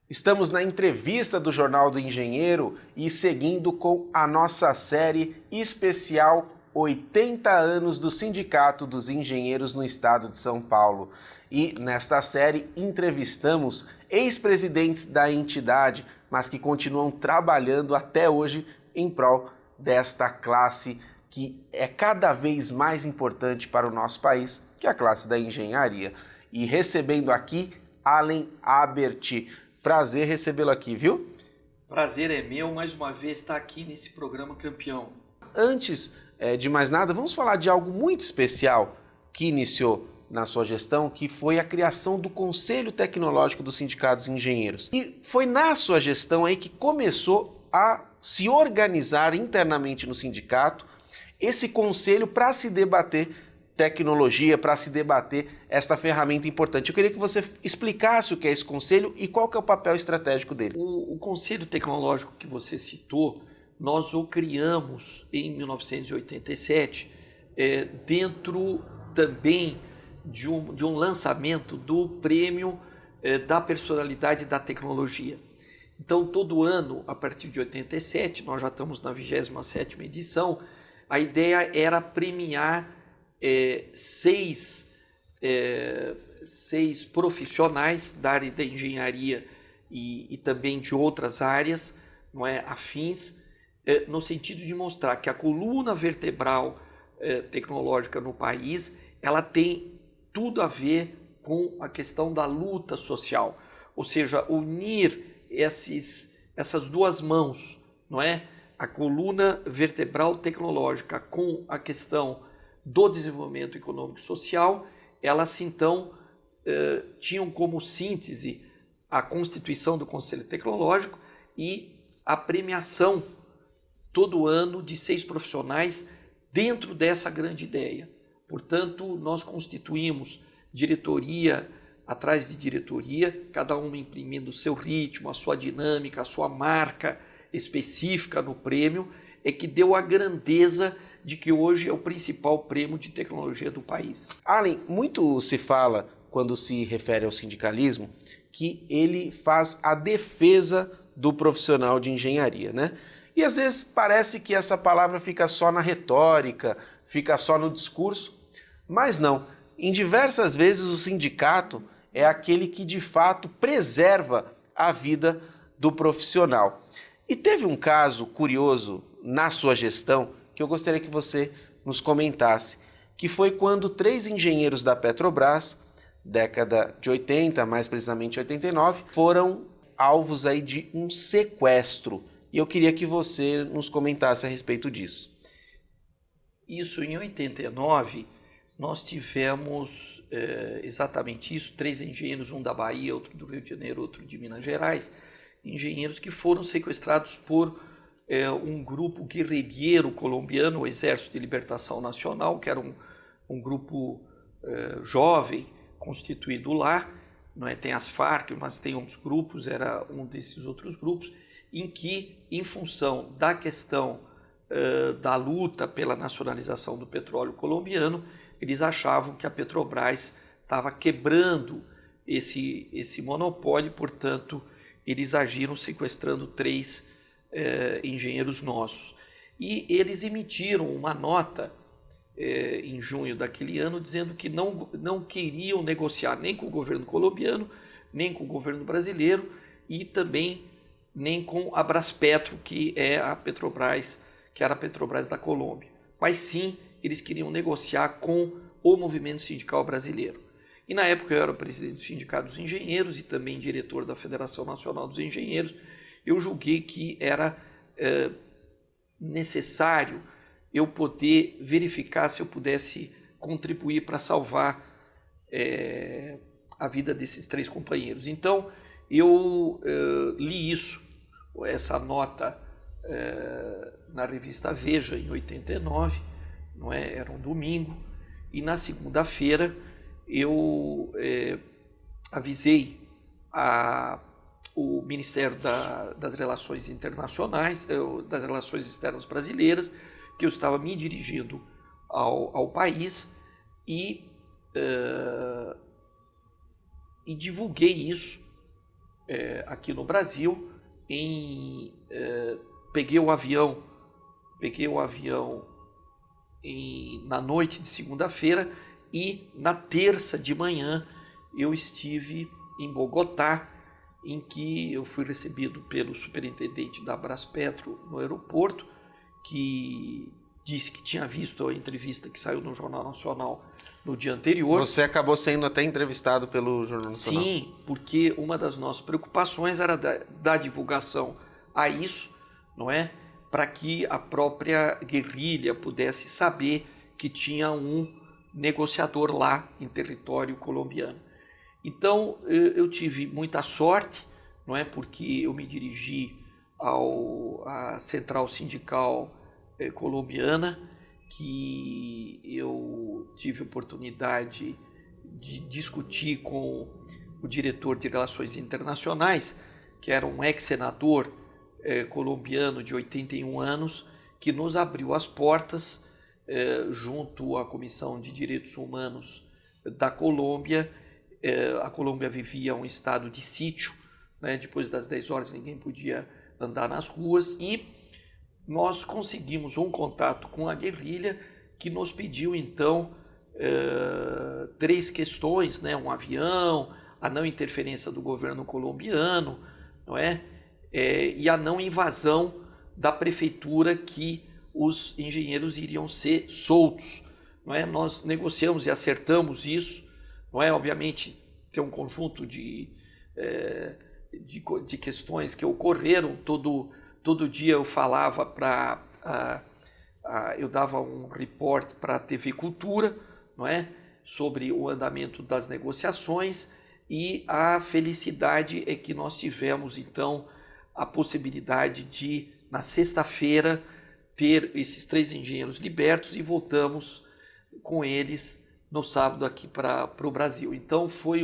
Estamos na entrevista do Jornal do Engenheiro e seguindo com a nossa série especial 80 anos do Sindicato dos Engenheiros no Estado de São Paulo. E nesta série entrevistamos ex-presidentes da entidade, mas que continuam trabalhando até hoje em prol desta classe que é cada vez mais importante para o nosso país, que é a classe da engenharia. E recebendo aqui Allen Abert. Prazer recebê-lo aqui, viu? Prazer é meu, mais uma vez, estar aqui nesse programa campeão. Antes de mais nada, vamos falar de algo muito especial que iniciou na sua gestão, que foi a criação do Conselho Tecnológico dos Sindicatos Engenheiros. E foi na sua gestão aí que começou a se organizar internamente no sindicato esse conselho para se debater tecnologia, para se debater esta ferramenta importante. Eu queria que você explicasse o que é esse conselho e qual que é o papel estratégico dele. O Conselho Tecnológico que você citou, nós o criamos em 1987, dentro também de um lançamento do Prêmio da Personalidade da Tecnologia. Então, todo ano, a partir de 87, nós já estamos na 27ª edição, a ideia era premiar seis profissionais da área da engenharia e também de outras áreas, não é, afins, no sentido de mostrar que a coluna vertebral tecnológica no país, ela tem tudo a ver com a questão da luta social, ou seja, unir essas duas mãos, não é? A coluna vertebral tecnológica com a questão do desenvolvimento econômico e social, elas então tinham como síntese a constituição do Conselho Tecnológico e a premiação todo ano de 6 profissionais dentro dessa grande ideia. Portanto, nós constituímos diretoria atrás de diretoria, cada uma imprimindo o seu ritmo, a sua dinâmica, a sua marca específica no prêmio, é que deu a grandeza de que hoje é o principal prêmio de tecnologia do país. Allen, muito se fala, quando se refere ao sindicalismo, que ele faz a defesa do profissional de engenharia, né? E às vezes parece que essa palavra fica só na retórica, fica só no discurso, mas não. Em diversas vezes o sindicato é aquele que de fato preserva a vida do profissional. E teve um caso curioso na sua gestão que eu gostaria que você nos comentasse, que foi quando 3 engenheiros da Petrobras, década de 80, mais precisamente 89, foram alvos aí de um sequestro. E eu queria que você nos comentasse a respeito disso. Isso, em 89, nós tivemos exatamente isso, 3 engenheiros, um da Bahia, outro do Rio de Janeiro, outro de Minas Gerais, engenheiros que foram sequestrados por um grupo guerrilheiro colombiano, o Exército de Libertação Nacional, que era um grupo jovem, constituído lá, não é? Tem as Farc, mas tem outros grupos, era um desses outros grupos, em que, em função da questão da luta pela nacionalização do petróleo colombiano, eles achavam que a Petrobras estava quebrando esse monopólio, portanto, eles agiram sequestrando 3 engenheiros nossos. E eles emitiram uma nota em junho daquele ano dizendo que não queriam negociar nem com o governo colombiano, nem com o governo brasileiro e também nem com a Braspetro, que é a Petrobras, que era a Petrobras da Colômbia. Mas sim, eles queriam negociar com o movimento sindical brasileiro. E na época eu era o presidente do Sindicato dos Engenheiros e também diretor da Federação Nacional dos Engenheiros. Eu julguei que era necessário eu poder verificar se eu pudesse contribuir para salvar a vida desses 3 companheiros. Então, eu li essa nota na revista Veja, em 89, não é? Era um domingo, e na segunda-feira eu avisei o Ministério das Relações Internacionais, das Relações Externas Brasileiras, que eu estava me dirigindo ao país e divulguei isso aqui no Brasil, peguei o avião na noite de segunda-feira e na terça de manhã eu estive em Bogotá, em que eu fui recebido pelo superintendente da Braspetro no aeroporto, que disse que tinha visto a entrevista que saiu no Jornal Nacional no dia anterior. Você acabou sendo até entrevistado pelo Jornal Nacional. Sim, porque uma das nossas preocupações era da divulgação a isso, não é? Para que a própria guerrilha pudesse saber que tinha um negociador lá em território colombiano. Então, eu tive muita sorte, não é? Porque eu me dirigi à central sindical colombiana, que eu tive oportunidade de discutir com o diretor de Relações Internacionais, que era um ex-senador colombiano de 81 anos, que nos abriu as portas junto à Comissão de Direitos Humanos da Colômbia. A Colômbia vivia um estado de sítio, né? Depois das 10 horas ninguém podia andar nas ruas, e nós conseguimos um contato com a guerrilha, que nos pediu então 3 questões, né? Um avião, a não interferência do governo colombiano, não é? E a não invasão da prefeitura, que os engenheiros iriam ser soltos, não é? Nós negociamos e acertamos isso, não é? Obviamente tem um conjunto de questões que ocorreram. Todo dia eu falava eu dava um report para a TV Cultura, não é? Sobre o andamento das negociações, e a felicidade é que nós tivemos então a possibilidade de, na sexta-feira, ter esses 3 engenheiros libertos, e voltamos com eles no sábado aqui para o Brasil. Então foi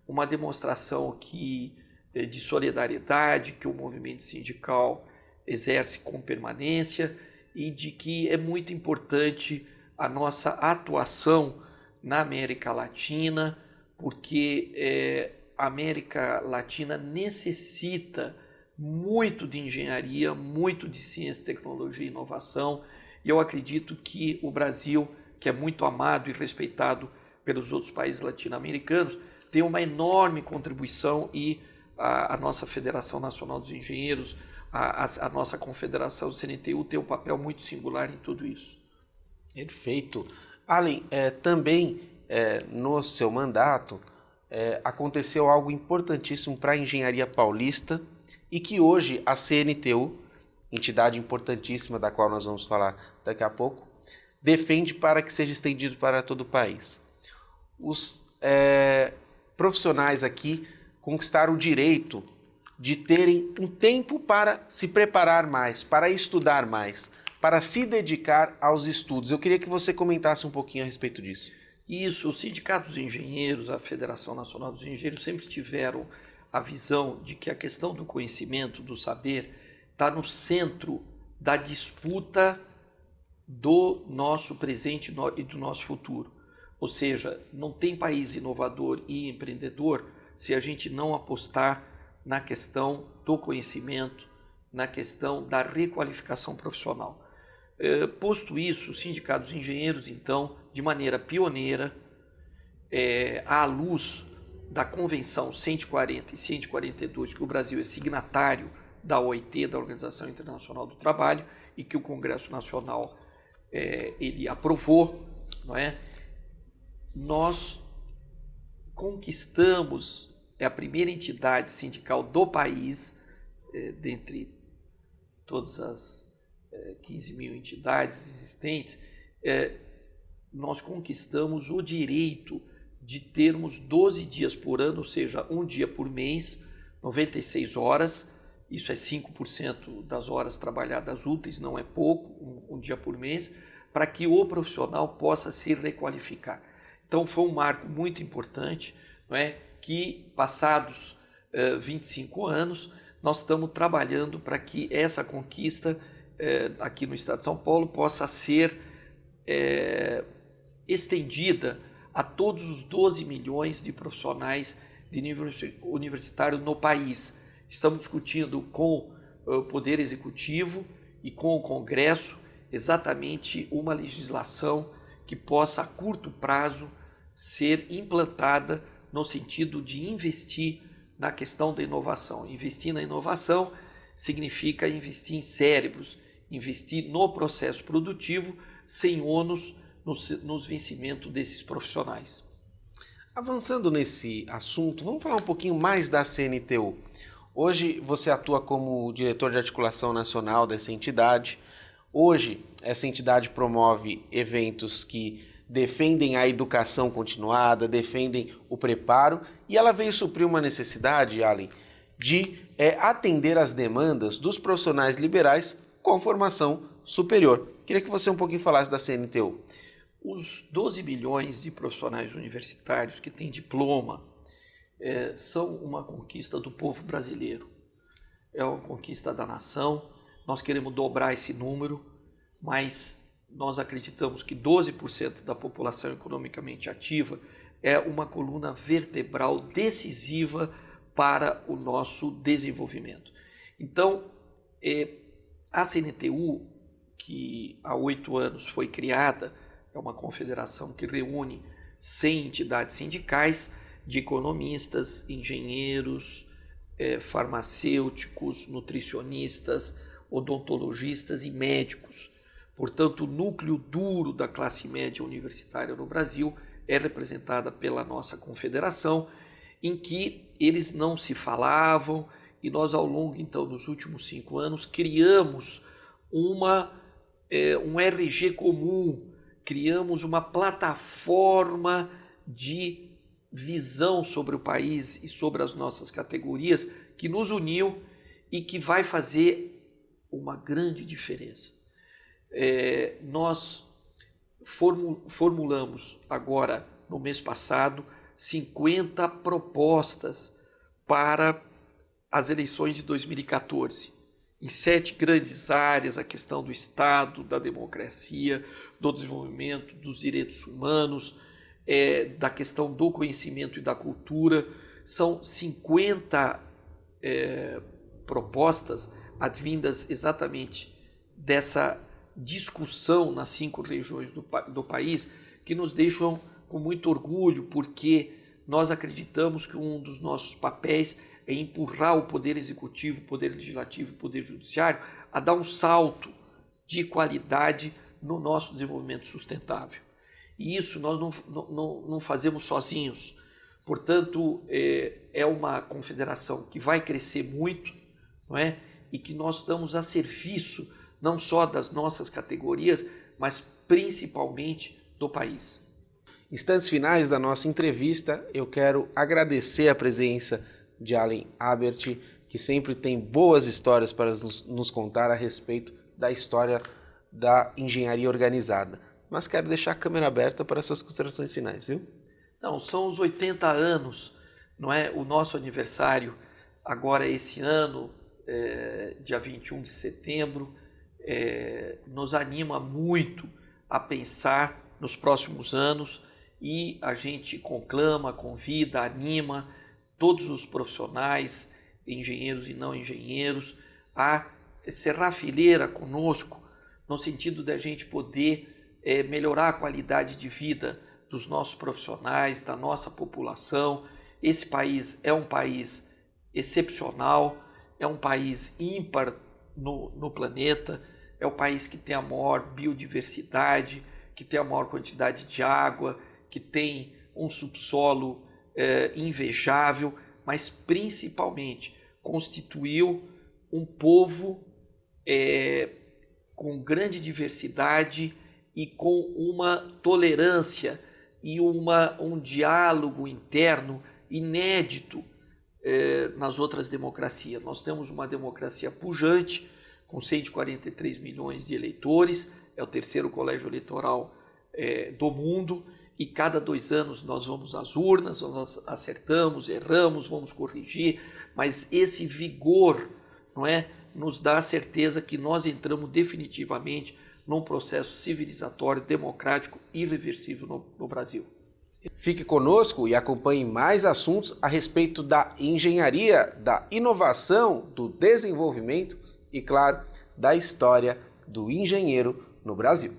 uma demonstração de solidariedade que o movimento sindical exerce com permanência, e de que é muito importante a nossa atuação na América Latina, porque a América Latina necessita muito de engenharia, muito de ciência, tecnologia e inovação, e eu acredito que o Brasil, que é muito amado e respeitado pelos outros países latino-americanos, tem uma enorme contribuição, e a nossa Federação Nacional dos Engenheiros, a nossa confederação, o CNTU, tem um papel muito singular em tudo isso. Perfeito. Allen, também no seu mandato aconteceu algo importantíssimo para a engenharia paulista, e que hoje a CNTU, entidade importantíssima da qual nós vamos falar daqui a pouco, defende para que seja estendido para todo o país. Os profissionais aqui conquistaram o direito de terem um tempo para se preparar mais, para estudar mais, para se dedicar aos estudos. Eu queria que você comentasse um pouquinho a respeito disso. Isso, o Sindicato dos Engenheiros, a Federação Nacional dos Engenheiros, sempre tiveram a visão de que a questão do conhecimento, do saber, está no centro da disputa do nosso presente e do nosso futuro. Ou seja, não tem país inovador e empreendedor se a gente não apostar na questão do conhecimento, na questão da requalificação profissional. Posto isso, o Sindicato dos Engenheiros, então, de maneira pioneira, à luz da Convenção 140 e 142, que o Brasil é signatário da OIT, da Organização Internacional do Trabalho, e que o Congresso Nacional ele aprovou, não é? Nós conquistamos, a primeira entidade sindical do país, dentre todas as 15 mil entidades existentes, nós conquistamos o direito de termos 12 dias por ano, ou seja, um dia por mês, 96 horas, isso é 5% das horas trabalhadas úteis, não é pouco, um dia por mês, para que o profissional possa se requalificar. Então foi um marco muito importante, não é? Que passados 25 anos, nós estamos trabalhando para que essa conquista aqui no estado de São Paulo possa ser estendida a todos os 12 milhões de profissionais de nível universitário no país. Estamos discutindo com o Poder Executivo e com o Congresso exatamente uma legislação que possa, a curto prazo, ser implantada no sentido de investir na questão da inovação. Investir na inovação significa investir em cérebros, investir no processo produtivo, sem ônus nos vencimentos desses profissionais. Avançando nesse assunto, vamos falar um pouquinho mais da CNTU. Hoje você atua como diretor de articulação nacional dessa entidade. Hoje essa entidade promove eventos que defendem a educação continuada, defendem o preparo, e ela veio suprir uma necessidade, Allen, de atender às demandas dos profissionais liberais com formação superior. Queria que você um pouquinho falasse da CNTU. Os 12 milhões de profissionais universitários que têm diploma são uma conquista do povo brasileiro. É uma conquista da nação. Nós queremos dobrar esse número, mas nós acreditamos que 12% da população economicamente ativa é uma coluna vertebral decisiva para o nosso desenvolvimento. Então, a CNTU, que há 8 anos foi criada, é uma confederação que reúne 100 entidades sindicais de economistas, engenheiros, farmacêuticos, nutricionistas, odontologistas e médicos. Portanto, o núcleo duro da classe média universitária no Brasil é representada pela nossa confederação, em que eles não se falavam, e nós, ao longo, então, dos últimos 5 anos, criamos um RG comum, criamos uma plataforma de visão sobre o país e sobre as nossas categorias que nos uniu e que vai fazer uma grande diferença. Nós formulamos agora, no mês passado, 50 propostas para as eleições de 2014. Em 7 grandes áreas, a questão do Estado, da democracia, do desenvolvimento, dos direitos humanos, da questão do conhecimento e da cultura. São 50 propostas advindas exatamente dessa discussão nas 5 regiões do país, que nos deixam com muito orgulho, porque nós acreditamos que um dos nossos papéis é empurrar o Poder Executivo, o Poder Legislativo e o Poder Judiciário a dar um salto de qualidade no nosso desenvolvimento sustentável. E isso nós não fazemos sozinhos. Portanto, é uma confederação que vai crescer muito, não é? E que nós estamos a serviço não só das nossas categorias, mas principalmente do país. Instantes finais da nossa entrevista, eu quero agradecer a presença de Allen Abert, que sempre tem boas histórias para nos contar a respeito da história da engenharia organizada. Mas quero deixar a câmera aberta para suas considerações finais, viu? Não, são os 80 anos, não é? O nosso aniversário agora esse ano, dia 21 de setembro, nos anima muito a pensar nos próximos anos, e a gente conclama, convida, anima todos os profissionais, engenheiros e não engenheiros, a cerrar fileira conosco, no sentido de a gente poder melhorar a qualidade de vida dos nossos profissionais, da nossa população. Esse país é um país excepcional, é um país ímpar no planeta, é o país que tem a maior biodiversidade, que tem a maior quantidade de água, que tem um subsolo invejável, mas principalmente constituiu um povo com grande diversidade e com uma tolerância e um diálogo interno inédito nas outras democracias. Nós temos uma democracia pujante, com 143 milhões de eleitores, é o 3º colégio eleitoral do mundo, e cada 2 anos nós vamos às urnas, nós acertamos, erramos, vamos corrigir, mas esse vigor, não é, nos dá a certeza que nós entramos definitivamente num processo civilizatório, democrático e irreversível no Brasil. Fique conosco e acompanhe mais assuntos a respeito da engenharia, da inovação, do desenvolvimento e, claro, da história do engenheiro no Brasil.